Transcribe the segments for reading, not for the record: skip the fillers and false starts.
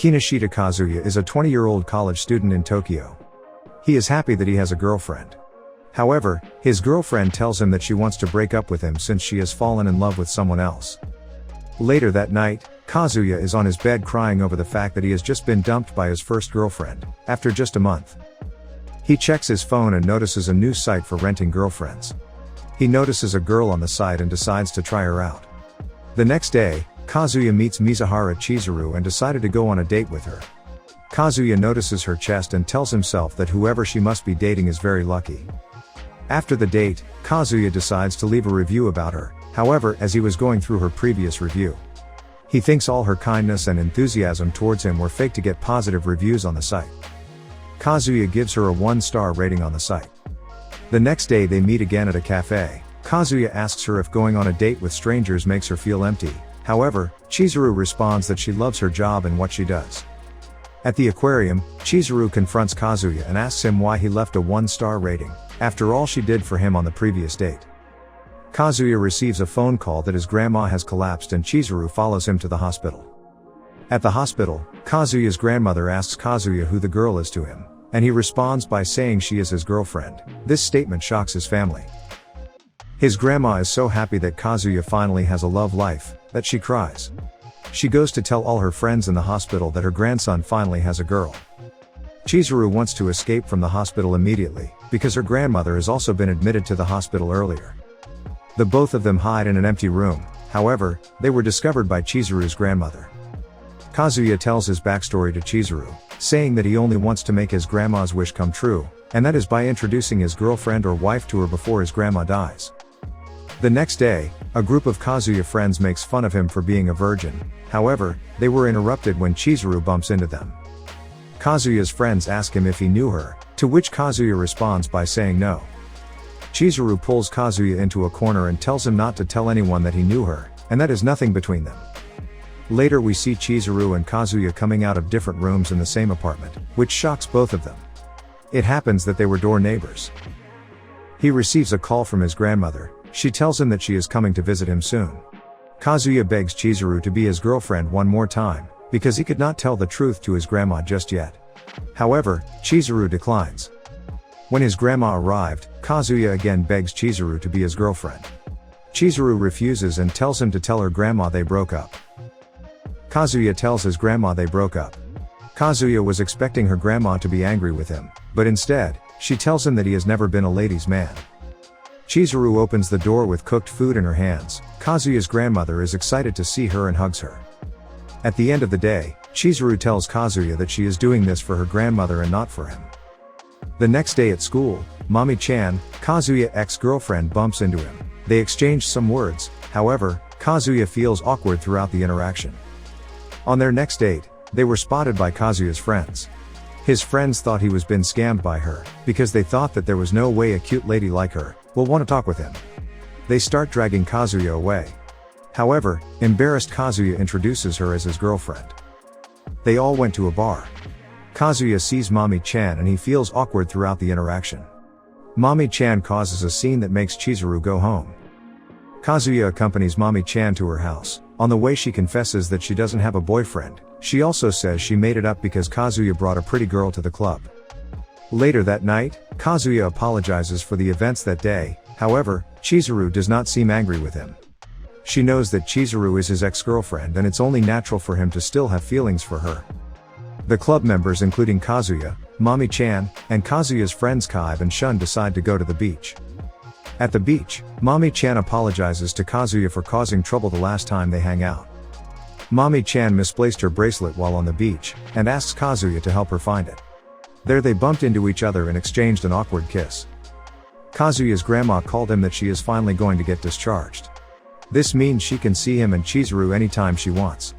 Kinoshita Kazuya is a 20-year-old college student in Tokyo. He is happy that he has a girlfriend. However, his girlfriend tells him that she wants to break up with him since she has fallen in love with someone else. Later that night, Kazuya is on his bed crying over the fact that he has just been dumped by his first girlfriend, after just a month. He checks his phone and notices a new site for renting girlfriends. He notices a girl on the site and decides to try her out. The next day, Kazuya meets Mizuhara Chizuru and decided to go on a date with her. Kazuya notices her chest and tells himself that whoever she must be dating is very lucky. After the date, Kazuya decides to leave a review about her, however, as he was going through her previous review, he thinks all her kindness and enthusiasm towards him were fake to get positive reviews on the site. Kazuya gives her a 1-star rating on the site. The next day they meet again at a cafe. Kazuya asks her if going on a date with strangers makes her feel empty. However, Chizuru responds that she loves her job and what she does. At the aquarium, Chizuru confronts Kazuya and asks him why he left a 1-star rating, after all she did for him on the previous date. Kazuya receives a phone call that his grandma has collapsed and Chizuru follows him to the hospital. At the hospital, Kazuya's grandmother asks Kazuya who the girl is to him, and he responds by saying she is his girlfriend. This statement shocks his family. His grandma is so happy that Kazuya finally has a love life, that she cries. She goes to tell all her friends in the hospital that her grandson finally has a girl. Chizuru wants to escape from the hospital immediately, because her grandmother has also been admitted to the hospital earlier. The both of them hide in an empty room, however, they were discovered by Chizuru's grandmother. Kazuya tells his backstory to Chizuru, saying that he only wants to make his grandma's wish come true, and that is by introducing his girlfriend or wife to her before his grandma dies. The next day, a group of Kazuya friends makes fun of him for being a virgin, however, they were interrupted when Chizuru bumps into them. Kazuya's friends ask him if he knew her, to which Kazuya responds by saying no. Chizuru pulls Kazuya into a corner and tells him not to tell anyone that he knew her, and that is nothing between them. Later we see Chizuru and Kazuya coming out of different rooms in the same apartment, which shocks both of them. It happens that they were door neighbors. He receives a call from his grandmother. She tells him that she is coming to visit him soon. Kazuya begs Chizuru to be his girlfriend one more time, because he could not tell the truth to his grandma just yet. However, Chizuru declines. When his grandma arrived, Kazuya again begs Chizuru to be his girlfriend. Chizuru refuses and tells him to tell her grandma they broke up. Kazuya tells his grandma they broke up. Kazuya was expecting her grandma to be angry with him, but instead, she tells him that he has never been a ladies' man. Chizuru opens the door with cooked food in her hands. Kazuya's grandmother is excited to see her and hugs her. At the end of the day, Chizuru tells Kazuya that she is doing this for her grandmother and not for him. The next day at school, Mami-chan, Kazuya's ex-girlfriend, bumps into him. They exchange some words, however, Kazuya feels awkward throughout the interaction. On their next date, they were spotted by Kazuya's friends. His friends thought he was been scammed by her, because they thought that there was no way a cute lady like her will want to talk with him. They start dragging Kazuya away. However, embarrassed Kazuya introduces her as his girlfriend. They all went to a bar. Kazuya sees Mami-chan and he feels awkward throughout the interaction. Mami-chan causes a scene that makes Chizuru go home. Kazuya accompanies Mami-chan to her house. On the way she confesses that she doesn't have a boyfriend. She also says she made it up because Kazuya brought a pretty girl to the club. Later that night, Kazuya apologizes for the events that day, however, Chizuru does not seem angry with him. She knows that Chizuru is his ex-girlfriend and it's only natural for him to still have feelings for her. The club members including Kazuya, Mami-chan, and Kazuya's friends Kaib and Shun decide to go to the beach. At the beach, Mami-chan apologizes to Kazuya for causing trouble the last time they hang out. Mami-chan misplaced her bracelet while on the beach, and asks Kazuya to help her find it. There they bumped into each other and exchanged an awkward kiss. Kazuya's grandma called him that she is finally going to get discharged. This means she can see him and Chizuru anytime she wants.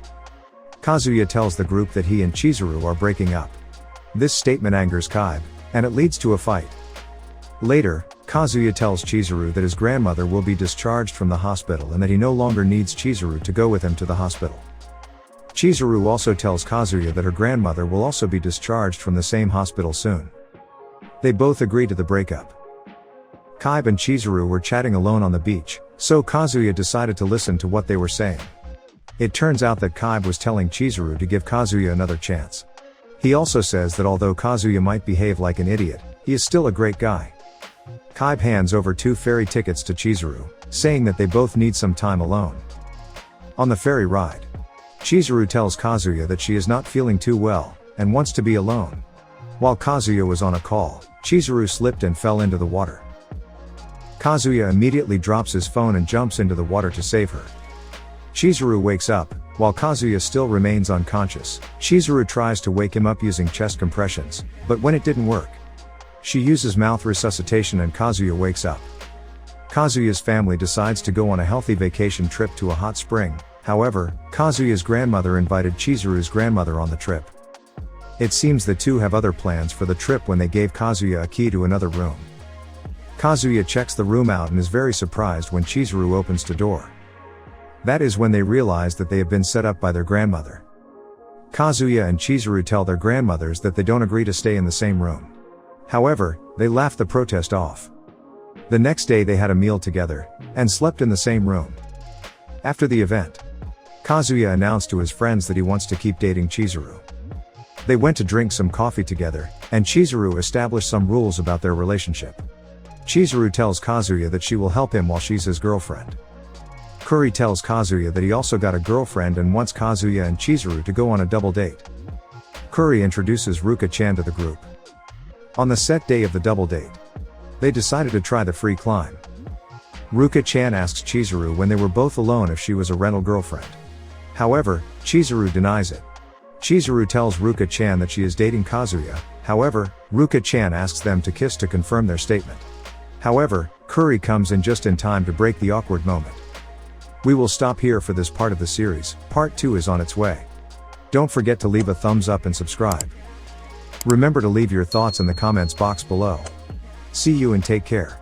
Kazuya tells the group that he and Chizuru are breaking up. This statement angers Kaib, and it leads to a fight. Later, Kazuya tells Chizuru that his grandmother will be discharged from the hospital and that he no longer needs Chizuru to go with him to the hospital. Chizuru also tells Kazuya that her grandmother will also be discharged from the same hospital soon. They both agree to the breakup. Kaib and Chizuru were chatting alone on the beach, so Kazuya decided to listen to what they were saying. It turns out that Kaibe was telling Chizuru to give Kazuya another chance. He also says that although Kazuya might behave like an idiot, he is still a great guy. Kaibe hands over 2 ferry tickets to Chizuru, saying that they both need some time alone. On the ferry ride, Chizuru tells Kazuya that she is not feeling too well, and wants to be alone. While Kazuya was on a call, Chizuru slipped and fell into the water. Kazuya immediately drops his phone and jumps into the water to save her. Chizuru wakes up, while Kazuya still remains unconscious. Chizuru tries to wake him up using chest compressions, but when it didn't work, she uses mouth resuscitation and Kazuya wakes up. Kazuya's family decides to go on a healthy vacation trip to a hot spring. However, Kazuya's grandmother invited Chizuru's grandmother on the trip. It seems the two have other plans for the trip when they gave Kazuya a key to another room. Kazuya checks the room out and is very surprised when Chizuru opens the door. That is when they realize that they have been set up by their grandmother. Kazuya and Chizuru tell their grandmothers that they don't agree to stay in the same room. However, they laugh the protest off. The next day they had a meal together, and slept in the same room. After the event, Kazuya announced to his friends that he wants to keep dating Chizuru. They went to drink some coffee together, and Chizuru established some rules about their relationship. Chizuru tells Kazuya that she will help him while she's his girlfriend. Kuri tells Kazuya that he also got a girlfriend and wants Kazuya and Chizuru to go on a double date. Kuri introduces Ruka-chan to the group. On the set day of the double date, they decided to try the free climb. Ruka-chan asks Chizuru when they were both alone if she was a rental girlfriend. However, Chizuru denies it. Chizuru tells Ruka-chan that she is dating Kazuya. However, Ruka-chan asks them to kiss to confirm their statement. However, Kuri comes in just in time to break the awkward moment. We will stop here for this part of the series. Part 2 is on its way. Don't forget to leave a thumbs up and subscribe. Remember to leave your thoughts in the comments box below. See you and take care.